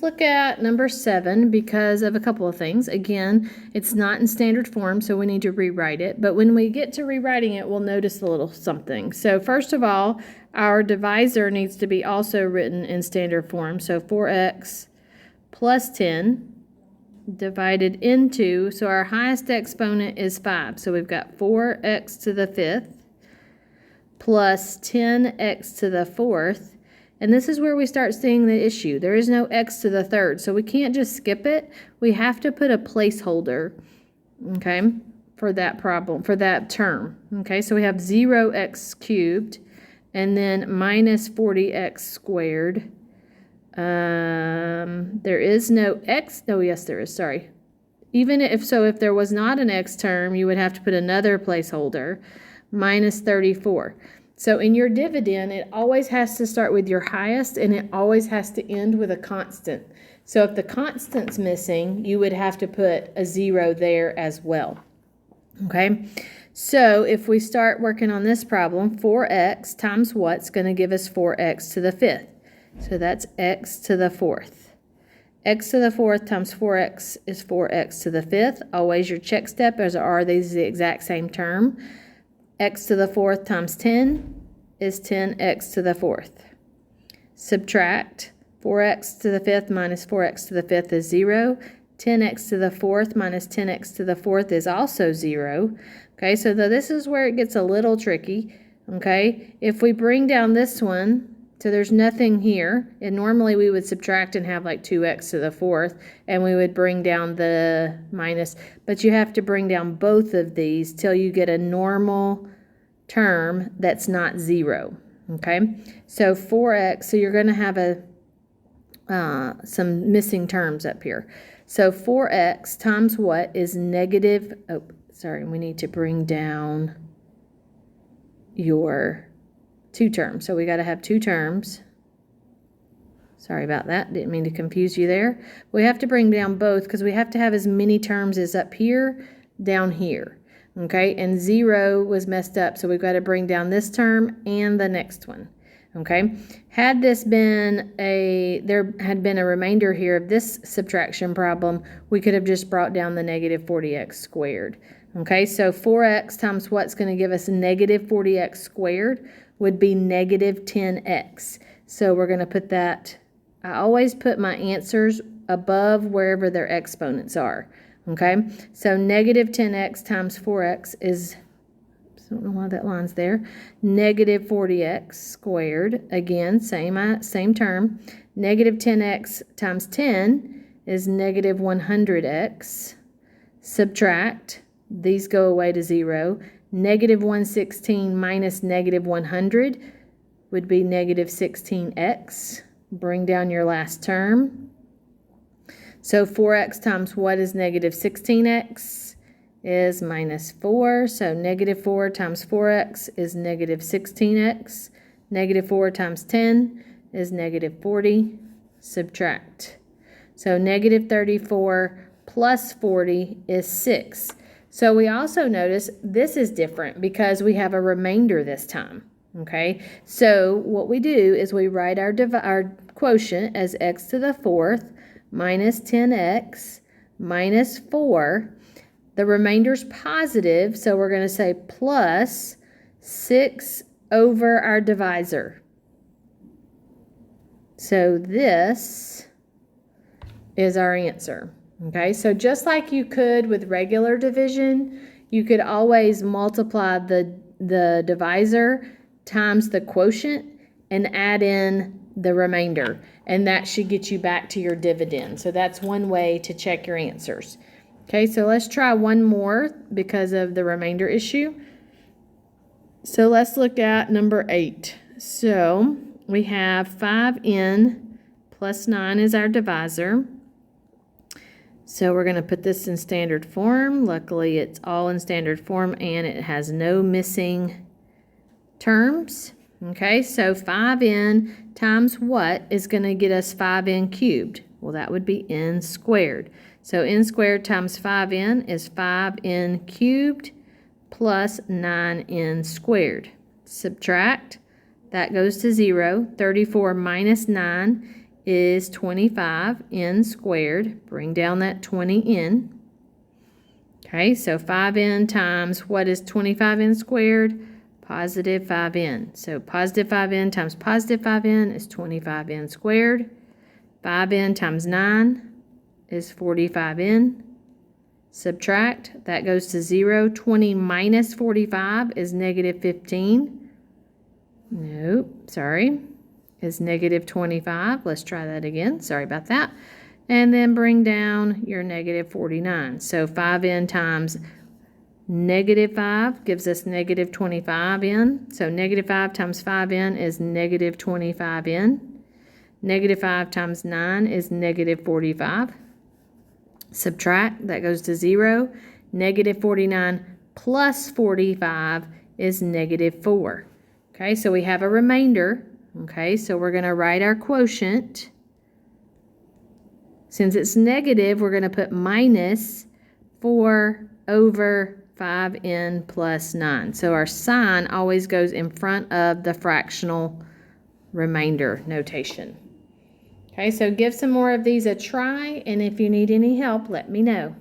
Look at number 7 because of a couple of things. Again, it's not in standard form, so we need to rewrite it. But when we get to rewriting it, we'll notice a little something. So first of all, our divisor needs to be also written in standard form. So 4x plus 10 divided into, so our highest exponent is 5. So we've got 4x to the 5th plus 10x to the 4th. And this is where we start seeing the issue. There is no x to the 3rd, so we can't just skip it. We have to put a placeholder, okay, for that problem, for that term. Okay, so we have 0x cubed and then minus 40x squared. There is no x. Oh, yes, there is. Sorry. Even if there was not an x term, you would have to put another placeholder, minus 34. So in your dividend, it always has to start with your highest, and it always has to end with a constant. So if the constant's missing, you would have to put a 0 there as well. Okay? So if we start working on this problem, 4x times what's going to give us 4x to the 5th? So that's x to the 4th. X to the 4th times 4x is 4x to the 5th. Always your check step, as are these the exact same term. X to the 4th times 10 is 10x to the 4th. Subtract 4x to the 5th minus 4x to the 5th is 0. 10x to the 4th minus 10x to the 4th is also 0. Okay, so this is where it gets a little tricky. Okay, if we bring down this one, so there's nothing here, and normally we would subtract and have like 2x to the 4th, and we would bring down the minus, but you have to bring down both of these till you get a normal term that's not 0. Okay, so 4x, so you're going to have some missing terms up here. So 4x times what is negative, oh, sorry, we need to bring down your 2 terms. So we got to have 2 terms. Sorry about that. Didn't mean to confuse you there. We have to bring down both because we have to have as many terms as up here, down here. Okay, and 0 was messed up, so we've got to bring down this term and the next one. Okay, had this been there had been a remainder here of this subtraction problem, we could have just brought down the negative 40x squared. Okay, so 4x times what's going to give us negative 40x squared would be negative 10x. So we're going to put that, I always put my answers above wherever their exponents are. Okay, so negative 10x times 4x is, I don't know why that line's there, negative 40x squared. Again, same term. Negative 10x times 10 is negative 100x. Subtract, these go away to 0. Negative 116 minus negative 100 would be negative 16x. Bring down your last term. So 4x times what is negative 16x is minus 4. So negative 4 times 4x is negative 16x. Negative 4 times 10 is negative 40. Subtract. So negative 34 plus 40 is 6. So we also notice this is different because we have a remainder this time. Okay, so what we do is we write our quotient as x to the 4th minus 10x minus 4. The remainder's positive, so we're going to say plus 6 over our divisor. So this is our answer. Okay, so just like you could with regular division, you could always multiply the divisor times the quotient and add in the remainder, and that should get you back to your dividend. So that's one way to check your answers. Okay, so let's try one more because of the remainder issue. So let's look at number 8. So we have 5n plus 9 is our divisor. So we're going to put this in standard form. Luckily, it's all in standard form and it has no missing terms. Okay, so 5n times what is going to get us 5n cubed? Well, that would be n squared. So n squared times 5n is 5n cubed plus 9n squared. Subtract, that goes to 0. 34 minus 9 is 25n squared. Bring down that 20n. Okay, so 5n times what is 25n squared? Positive 5n. So positive 5n times positive 5n is 25n squared. 5n times 9 is 45n. Subtract, that goes to 0. 20 minus 45 is negative 15. Nope, sorry, is negative 25. Let's try that again. Sorry about that. And then bring down your negative 49. So 5n times negative 5 gives us negative 25n. So negative 5 times 5n is negative 25n. Negative 5 times 9 is negative 45. Subtract, that goes to 0. Negative 49 plus 45 is negative 4. Okay, so we have a remainder. Okay, so we're going to write our quotient. Since it's negative, we're going to put minus 4 over 5n plus 9. So our sign always goes in front of the fractional remainder notation. Okay, so give some more of these a try, and if you need any help, let me know.